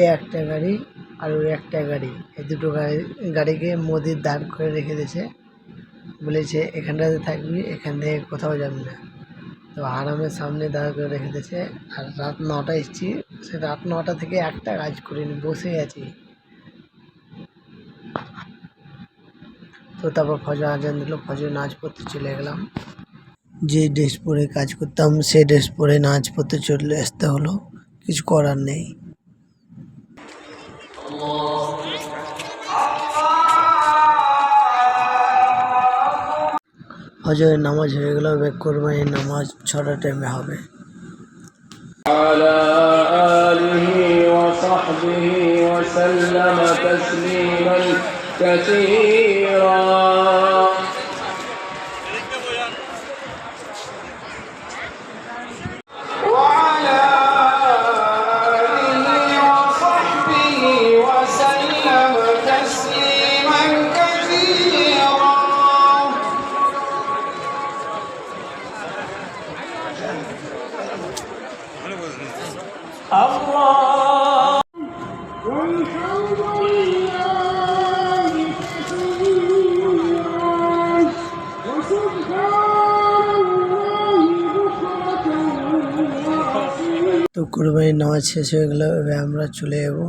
এ একটা গাড়ি আর ওই একটা গাড়ি, এই দুটো গাড়িকে মোদি দাঁড় করে রেখে দিয়েছে, বলেছে এখানটাতে থাকবি, এখান থেকে কোথাও যাবি না। তো আরামের সামনে দাঁড় করে রেখে দিয়েছে। আর রাত 9টায় এসেছি, সে রাত 9টা থেকে একটা কাজ করিনি, বসে আছি। তো তারপর ফজর আজান দিল, ফজর নামাজ পড়তে চলে গেলাম। যে ড্রেস পরে কাজ করতাম সেই ড্রেস পরে নামাজ পড়তে চলে আসতে হলো, কিছু করার নেই। ফজরের নামাজ হয়ে গেল, এবার কোরবানির নামাজ 6টার টাইমে হবে। على آله وصحبه وسلم تسليما كثيرا وعلى آله وصحبه وسلم تسليما كثيرا الله والحمد لله كثيرا وسبحان الله بكرة وأصيلا। তো কোরবানির নামাজ শেষ হয়ে গেল, এবার আমরা চলে যাবো।